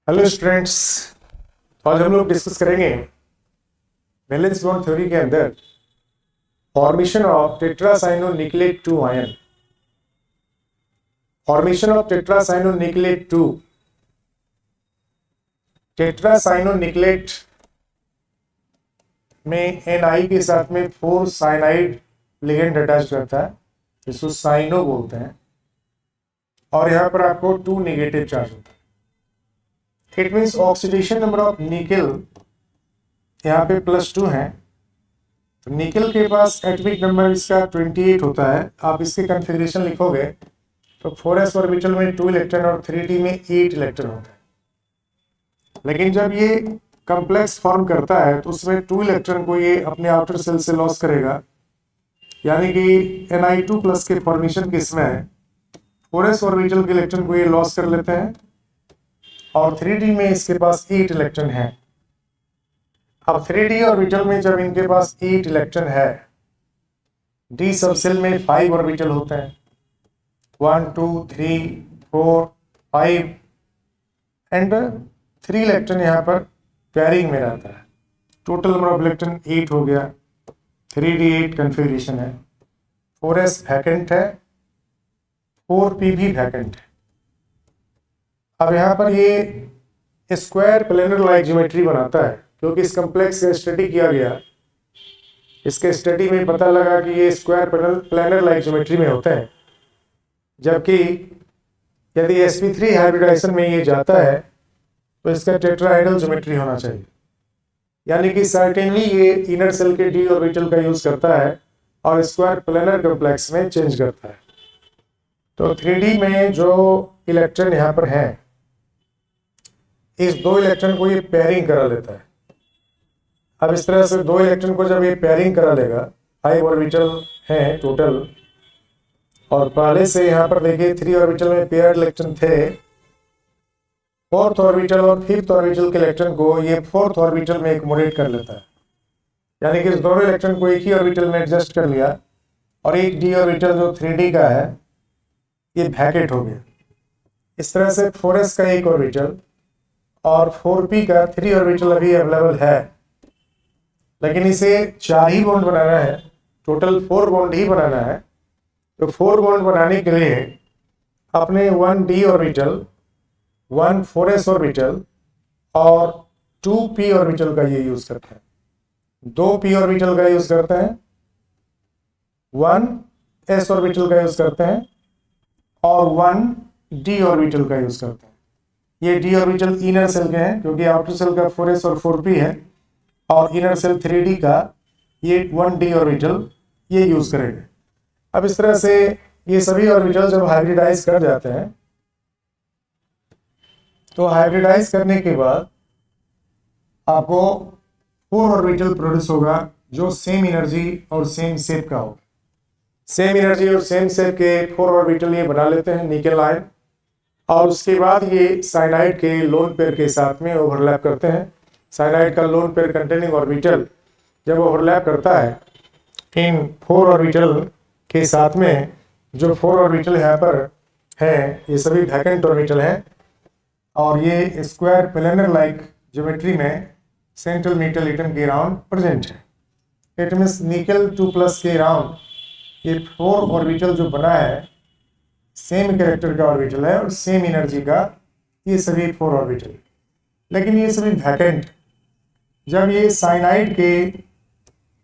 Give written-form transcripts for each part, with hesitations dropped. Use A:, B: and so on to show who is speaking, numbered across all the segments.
A: Hello students. आज हम लोग डिस्कस करेंगे वैलेंस बॉन्ड थ्योरी के अंदर फॉर्मेशन ऑफ टेट्रासाइनोनिक्लेट 2 आयन। Formation of tetracyanonickelate 2। टेट्रासाइनोनिक्लेट में Na के साथ में 4 साइनाइड लिगेंड अटैच रहता है, जिसको साइनो बोलते हैं, और यहाँ पर आपको 2 नेगेटिव चार्ज होता है। It means oxidation number of निकल यहाँ पे +2 है। तो निकल के पास एटॉमिक नंबर इसका 28 होता है। आप इसके कन्फिग्रेशन लिखोगे तो 4s ऑर्बिटल में 2 इलेक्ट्रॉन और 3d में 8 इलेक्ट्रॉन होता है। लेकिन जब ये कॉम्प्लेक्स फॉर्म करता है तो उसमें 2 इलेक्ट्रॉन को ये अपने आउटर सेल से लॉस करेगा, यानी कि Ni2+ के फॉर्मेशन के इसमें 4s ऑर्बिटल के इलेक्ट्रॉन को ये लॉस कर लेते हैं और 3d में इसके पास 8 इलेक्ट्रॉन है। अब 3d ऑर्बिटल में जब इनके पास 8 इलेक्ट्रॉन है, d सबसेल में 5 ऑर्बिटल होते हैं, 1 2 3 4 5 एंड 3 इलेक्ट्रॉन यहाँ पर पेयरिंग में रहता है। टोटल नंबर ऑफ इलेक्ट्रॉन 8 हो गया। 3d8 कन्फिग्रेशन है। 4s वैकेंट है, 4p भी वैकेंट है। अब यहाँ पर ये स्क्वायर प्लेनर लाइक ज्योमेट्री बनाता है, क्योंकि इस कॉम्प्लेक्स का स्टडी किया गया। इसके स्टडी में पता लगा कि ये स्क्वायर प्लेनर लाइक ज्योमेट्री में होते हैं, जबकि यदि sp3 हाइब्रिडाइजेशन में ये जाता है तो इसका टेट्राहेड्रल ज्योमेट्री होना चाहिए, यानी कि सर्टेनली ये इनर सेल के d ऑर्बिटल का यूज करता है और स्क्वायर प्लेनर कॉम्प्लेक्स में चेंज करता है। तो 3d में जो इलेक्ट्रॉन यहाँ पर है, इस 2 इलेक्ट्रॉन को ये पेयरिंग करा लेता है। अब इस तरह से 2 इलेक्ट्रॉन को जब ये पेयरिंग करा लेगा, 5 ऑर्बिटल हैं टोटल, और पहले से यहाँ पर देखिए 3 ऑर्बिटल में पेयर्ड इलेक्ट्रॉन थे। 4th ऑर्बिटल और 5th ऑर्बिटल के इलेक्ट्रॉन को ये 4th ऑर्बिटल में एकोमोडेट कर लेता है, यानी कि इस दोनों इलेक्ट्रॉन को एक ही ऑर्बिटल में एडजस्ट कर लिया और एक d ऑर्बिटल जो 3d का है ये वैकेंट हो गया। इस तरह से 4s का एक ऑर्बिटल और 4p का 3 ऑर्बिटल अभी अवेलेबल है, लेकिन इसे 4 ही बॉन्ड बनाना है, टोटल 4 बॉन्ड ही बनाना है। तो 4 बॉन्ड बनाने के लिए अपने 1d ऑर्बिटल, 1 4s ऑर्बिटल और 2p ऑर्बिटल का ये यूज करते हैं। 2p ऑर्बिटल का यूज करते हैं, 1s ऑर्बिटल का यूज करते हैं और 1d ऑर्बिटल का यूज करते हैं। ये d ऑर्बिटल इनर सेल के हैं, क्योंकि आउटर सेल का 4s और 4p है, और इनर सेल 3d का ये 1d ऑर्बिटल ये यूज करेंगे। अब इस तरह से ये सभी ऑर्बिटल जब हाइब्रिडाइज कर जाते हैं, तो हाइब्रिडाइज करने के बाद आपको 4 ऑर्बिटल प्रोड्यूस होगा, जो सेम एनर्जी और सेम शेप का होगा। सेम एनर्जी और सेम शेप के 4 ऑर्बिटल ये बना लेते हैं निकल आयन, और उसके बाद ये साइनाइड के लोन पेयर के साथ में ओवरलैप करते हैं। साइनाइड का लोन पेयर कंटेनिंग ऑर्बिटल जब ओवरलैप करता है इन 4 ऑर्बिटल के साथ में, जो 4 ऑर्बिटल यहाँ पर हैं ये सभी वैकेंट ऑर्बिटल हैं, और ये स्क्वायर प्लेनर लाइक ज्योमेट्री में सेंट्रल मेटल एटम के अराउंड प्रेजेंट है। इट मीन्स निकल 2+ के अराउंड ये 4 ऑर्बिटल जो बना है, सेम कैरेक्टर का ऑर्बिटल है और सेम एनर्जी का ये सभी 4 ऑर्बिटल, लेकिन ये सभी वैकेंट। जब ये साइनाइड के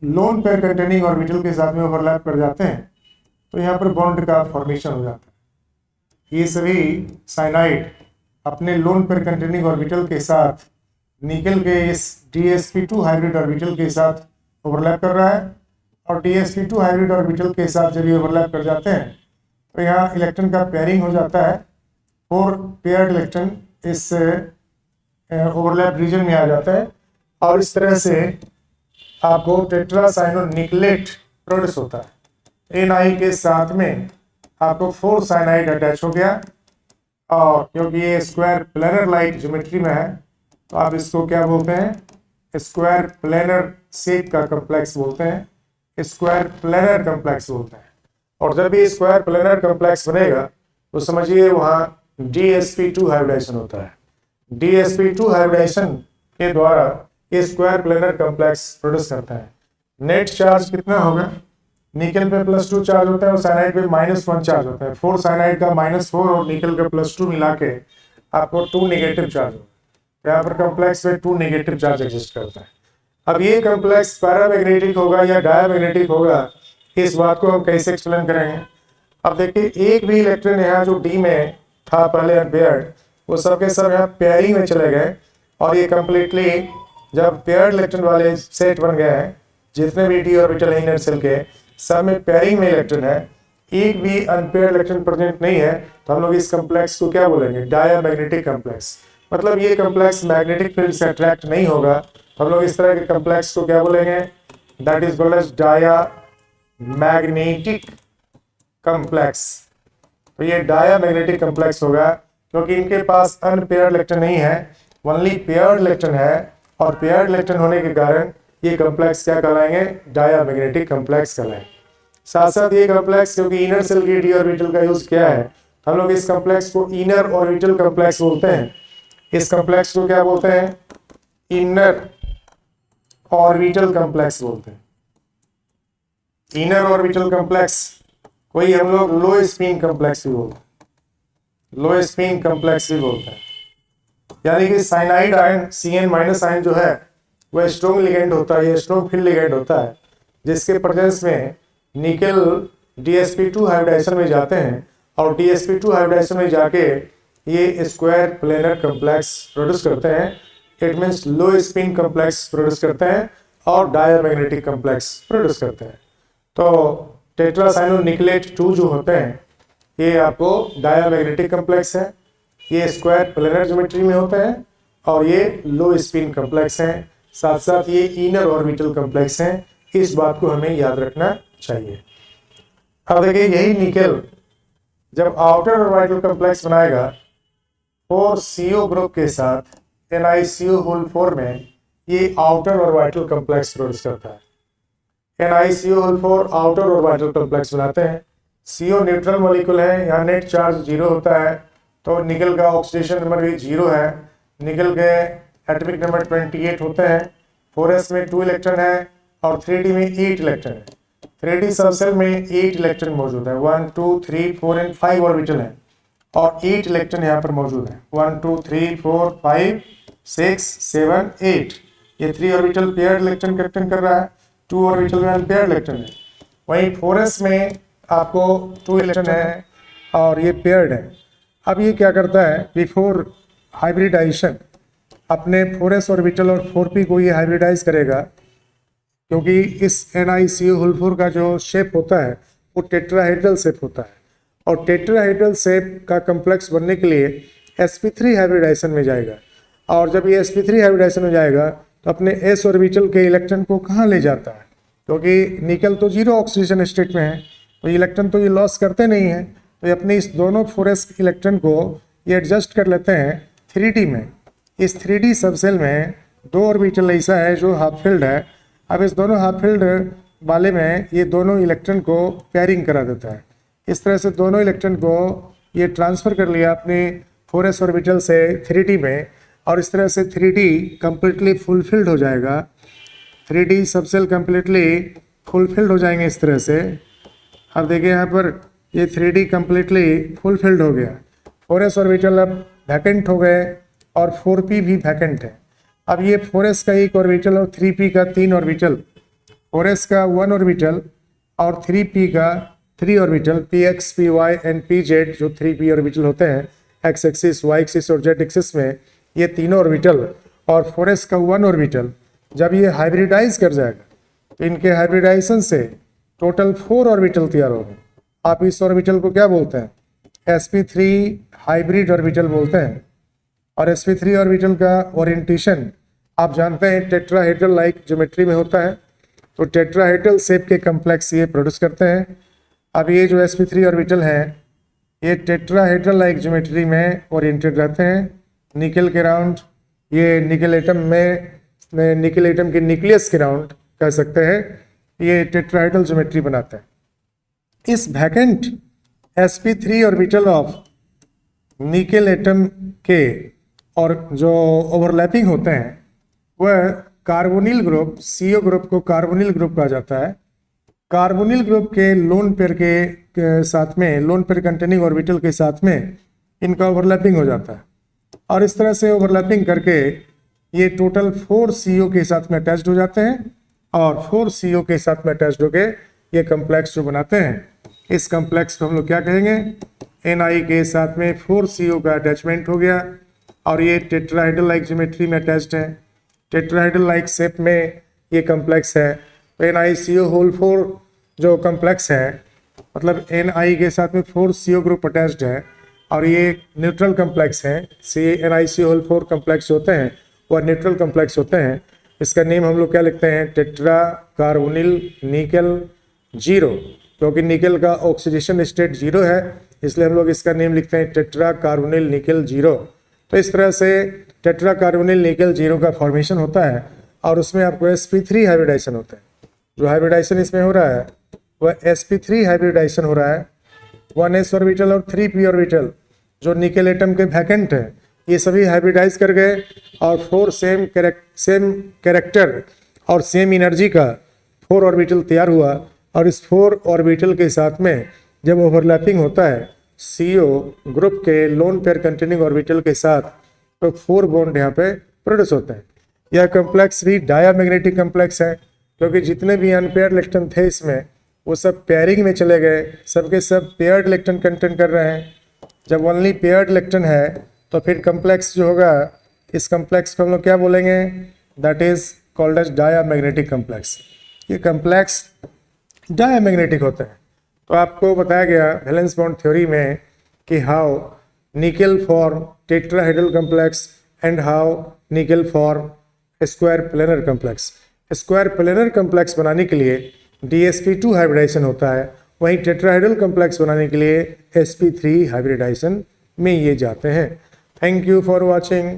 A: लोन पेयर कंटेनिंग ऑर्बिटल के साथ में ओवरलैप कर जाते हैं, तो यहाँ पर बॉन्ड का फॉर्मेशन हो जाता है। ये सभी साइनाइड अपने लोन पेयर कंटेनिंग ऑर्बिटल के साथ निकल के इस dsp2 हाइब्रिड ऑर्बिटल के साथ ओवरलैप कर रहा है, और dsp2 हाइब्रिड ऑर्बिटल के साथ जब ये ओवरलैप कर जाते हैं तो यहाँ इलेक्ट्रॉन का पेयरिंग हो जाता है। 4 पेयर्ड इलेक्ट्रॉन इस ओवरलैप रीजन में आ जाता है, और इस तरह से आपको टेट्रासाइनोनिक्लेट प्रोड्यूस होता है। Na के साथ में आपको 4 साइनाइड अटैच हो गया, और क्योंकि ये स्क्वायर प्लेनर लाइक ज्योमेट्री में है तो आप इसको क्या बोलते हैं, स्क्वायर प्लेनर शेप का कॉम्प्लेक्स बोलते हैं, स्क्वायर प्लेनर कॉम्प्लेक्स बोलते हैं। और जब ये स्क्वायर प्लेनर कॉम्प्लेक्स बनेगा तो समझिए वहाँ dsp2 हाइब्रिडाइजेशन होता है। DsP2 हाइब्रिडाइजेशन के द्वारा ये स्क्वायर प्लेनर कॉम्प्लेक्स प्रोड्यूस करता है। नेट चार्ज कितना होगा? निकल पे +2 चार्ज होता है और साइनाइड पे -1 चार्ज होता है। 4 साइनाइड का -4 और निकल का +2 मिला के आपको 2 नेगेटिव चार्ज होगा। यहाँ पर कॉम्प्लेक्स में 2 नेगेटिव चार्ज एग्जिस्ट करता है। अब ये कॉम्प्लेक्स पैरामैग्नेटिक होगा या डायमैग्नेटिक होगा, इस बात को हम कैसे एक्सप्लेन करेंगे? अब देखिए, एक भी इलेक्ट्रॉन यहाँ जो डी में था पहले अनपेयर्ड, वो सब के सब यहाँ पेयरिंग में चले गए और ये कम्प्लीटली जब पेयर्ड इलेक्ट्रॉन वाले सेट बन गए हैं, जितने भी डी ऑर्बिटल है इनर सेल के, सब में पेयरिंग में इलेक्ट्रॉन है, एक भी अनपेयर्ड इलेक्ट्रॉन प्रेजेंट नहीं है, तो हम लोग इस कॉम्प्लेक्स को क्या बोलेंगे? Diamagnetic complex. मतलब ये कॉम्प्लेक्स मैग्नेटिक फील्ड से अट्रैक्ट नहीं होगा, तो हम लोग इस तरह के कॉम्प्लेक्स को क्या बोलेंगे? That is called as diamagnetic complex. तो ये डायमैग्नेटिक कॉम्प्लेक्स होगा क्योंकि इनके पास अनपेयर्ड इलेक्ट्रॉन नहीं है, ओनली पेयर्ड इलेक्ट्रॉन है, और पेयर्ड इलेक्ट्रॉन होने के कारण ये कॉम्प्लेक्स क्या कहलाएंगे? डायमैग्नेटिक कॉम्प्लेक्स कहलाएंगे। साथ साथ ये कॉम्प्लेक्स क्योंकि इनर सेल की डी ऑर्बिटल का यूज किया है, हम लोग इस कॉम्प्लेक्स को इनर ऑर्बिटल कॉम्प्लेक्स बोलते हैं। इस कॉम्प्लेक्स को क्या बोलते हैं? इनर ऑर्बिटल कॉम्प्लेक्स बोलते हैं। इनर ऑर्बिटल कॉम्प्लेक्स कोई हम लोग लो स्पिन कॉम्प्लेक्स भी बोलते हैं, लो स्पिन कॉम्प्लेक्स भी बोलते हैं। यानी कि साइनाइड आयन Cn- आयन जो है वह स्ट्रॉन्ग लिगेंड होता है, ये स्ट्रॉन्ग फील्ड लिगेंड होता है, जिसके प्रेजेंस में निकल DsP2 हाइब्रिडाइजेशन में जाते हैं और DsP2 हाइब्रिडाइजेशन में जाके ये स्क्वायर प्लेनर कॉम्प्लेक्स प्रोड्यूस करते हैं। It means low spin complex produce करते हैं और डायमैग्नेटिक कॉम्प्लेक्स प्रोड्यूस करते हैं। तो टेट्रासाइक्लोनिकेलेट 2 जो होते हैं ये आपको डायमैग्नेटिक कॉम्प्लेक्स है, ये स्क्वायर प्लेनर ज्योमेट्री में होते हैं और ये लो स्पिन कॉम्प्लेक्स हैं। साथ साथ ये इनर ऑर्बिटल कॉम्प्लेक्स हैं, इस बात को हमें याद रखना चाहिए। अब देखिए, यही निकल जब आउटर ऑर्बिटल कॉम्प्लेक्स बनाएगा 4CO ग्रुप के साथ NiCO4 में, ये आउटर ऑर्बिटल कॉम्प्लेक्स प्रोड्यूस करता है। NiCO4 आउटर ऑर्बिटल कॉम्प्लेक्स बनाते हैं। CO न्यूट्रल मॉलिक्यूल है, यहाँ नेट चार्ज 0 होता है, तो निकल का ऑक्सीडेशन नंबर भी 0 है। निकल के एटॉमिक नंबर 28 होते हैं। 4s में 2 इलेक्ट्रॉन है और 3d में 8 इलेक्ट्रॉन है। 3d सबसेल में 8 इलेक्ट्रॉन मौजूद है, 1 2 3 4 एंड 5 ऑर्बिटल है और 8 इलेक्ट्रॉन यहाँ पर मौजूद है, 1 2 3 4 5 6 7 8। ये 3 ऑर्बिटल पेयर्ड इलेक्ट्रॉन कैप्टन कर रहा है, 2 ऑर्बिटल में अनपेयर्ड इलेक्ट्रॉन है। वहीं 4s में आपको 2 इलेक्ट्रॉन है और ये पेयर्ड है। अब ये क्या करता है? बिफोर हाइब्रिडाइजेशन अपने 4s ऑर्बिटल और 4p को ये हाइब्रिडाइज करेगा, क्योंकि इस NiCO4 का जो शेप होता है वो टेट्राहेड्रल शेप होता है और टेट्राहेड्रल शेप का कॉम्प्लेक्स बनने के लिए sp3 हाइब्रिडाइजेशन में जाएगा। और जब ये sp3 हाइब्रिडाइजेशन में जाएगा तो अपने s ऑर्बिटल के इलेक्ट्रॉन को कहाँ ले जाता है? क्योंकि निकल तो 0 ऑक्सीडेशन स्टेट में है, तो इलेक्ट्रॉन तो ये लॉस करते नहीं है, तो ये अपने इस दोनों 4s इलेक्ट्रॉन को ये एडजस्ट कर लेते हैं 3d में। इस 3d सबसेल में 2 ऑर्बिटल ऐसा है जो हाफ फील्ड है। अब इस दोनों हाफ फील्ड वाले में ये दोनों इलेक्ट्रॉन को पेयरिंग करा देता है। इस तरह से दोनों इलेक्ट्रॉन को ये ट्रांसफ़र कर लिया अपने 4s ऑर्बिटल से 3d में, और इस तरह से 3d कम्प्लीटली फुलफिल्ड हो जाएगा। 3d सबसेल कम्प्लीटली फुलफिल्ड हो जाएंगे इस तरह से। अब देखिए यहाँ पर ये 3d कम्प्लीटली फुलफिल्ड हो गया। 4s ऑर्बिटल अब वैकेंट हो गए और 4p भी वैकेंट है। अब ये 4s का 1 ऑर्बिटल और 3p का 3 ऑर्बिटल, 4s का 1 ऑर्बिटल और 3p का 3 orbital, px py and pz जो 3p ऑर्बिटल होते हैं x एक्सिस y एक्सिस और z एक्सिस में, ये तीनों ऑर्बिटल और 4s का 1 ऑर्बिटल जब ये हाइब्रिडाइज कर जाएगा तो इनके हाइब्रिडाइजेशन से टोटल 4 ऑर्बिटल तैयार होंगे। आप इस ऑर्बिटल को क्या बोलते हैं? sp3 हाइब्रिड ऑर्बिटल बोलते हैं। और sp3 ऑर्बिटल का ओरिएंटेशन आप जानते हैं टेट्राहेड्रल लाइक ज्योमेट्री में होता है, तो टेट्राहेड्रल शेप के कॉम्प्लेक्स ये प्रोड्यूस करते हैं। अब ये जो sp3 ऑर्बिटल हैं ये टेट्राहेड्रल लाइक ज्योमेट्री में ओरिएंटेड रहते हैं। निकल के राउंड, ये निकल एटम में निकल एटम के न्यूक्लियस के राउंड कह सकते हैं, ये टेट्राहेड्रल ज्योमेट्री बनाते हैं। इस वैकेंट sp3 ऑर्बिटल ऑफ निकल एटम के और जो ओवरलैपिंग होते हैं वह कार्बोनिल ग्रुप, CO ग्रुप को कार्बोनिल ग्रुप कहा जाता है। कार्बोनिल ग्रुप के लोन पेयर के साथ में, लोन पेयर कंटेनिंग ऑर्बिटल के साथ में इनका ओवरलैपिंग हो जाता है और इस तरह से ओवरलैपिंग करके ये टोटल 4 CO के साथ में अटैच्ड हो जाते हैं और 4 CO के साथ में अटैच्ड होके ये कम्प्लेक्स जो बनाते हैं, इस कम्प्लेक्स को हम लोग क्या कहेंगे, Na के साथ में 4 CO का अटैचमेंट हो गया और ये टेट्राहेड्रल लाइक ज्योमेट्री में अटैच्ड है। टेट्राहेड्रल लाइक शेप में ये कम्प्लेक्स है। NiCO4 जो कम्प्लेक्स है, मतलब Na के साथ में 4 CO ग्रुप अटैच्ड है और ये न्यूट्रल कम्प्लेक्स है। NiCO4 कम्प्लेक्स होते हैं वह न्यूट्रल कम्प्लेक्स होते हैं। इसका नेम हम लोग क्या लिखते हैं, टेट्रा कार्बोनिल निकल 0, क्योंकि निकल का ऑक्सीडेशन स्टेट 0 है, इसलिए हम लोग इसका नेम लिखते हैं टेट्रा कार्बोनिल निकल 0। तो इस तरह से टेट्रा कार्बोनिल निकल 0 का फॉर्मेशन होता है और उसमें आपको sp3 हाइब्रिडाइजेशन होता है। जो हाइब्रिडाइजेशन इसमें हो रहा है वह sp3 हाइब्रिडाइजेशन हो रहा है। 1s ऑर्बिटल और 3p ऑर्बिटल जो निकल एटम के वैकेंट है, ये सभी हाइब्रिडाइज कर गए और 4 सेम कैरेक्टर और सेम एनर्जी का 4 ऑर्बिटल तैयार हुआ और इस 4 ऑर्बिटल के साथ में जब ओवरलैपिंग होता है CO ग्रुप के लोन पेयर कंटेनिंग ऑर्बिटल के साथ, तो 4 बॉन्ड यहाँ पे प्रोड्यूस होते हैं। यह कम्प्लेक्स भी डायामैग्नेटिक कम्प्लेक्स है, क्योंकि जितने भी अनपेयर्ड इलेक्ट्रॉन थे इसमें वो सब पेयरिंग में चले गए, सबके सब पेयर्ड इलेक्ट्रॉन कंटेन कर रहे हैं। जब ओनली पेयर्ड इलेक्ट्रॉन है तो फिर कम्प्लेक्स जो होगा, इस कम्प्लेक्स को हम लोग क्या बोलेंगे, that is called as diamagnetic complex. ये कम्प्लेक्स डायामैग्नेटिक होते हैं। तो आपको बताया गया वैलेंस बॉन्ड थ्योरी में कि how nickel form tetrahedral complex and how nickel form square planar complex. Square planar complex बनाने के लिए DsP2 हाइब्रिडाइजेशन होता है, वहीं टेट्राहेड्रल कम्प्लेक्स बनाने के लिए sp3 हाइब्रिडाइजेशन में ये जाते हैं। Thank you for watching.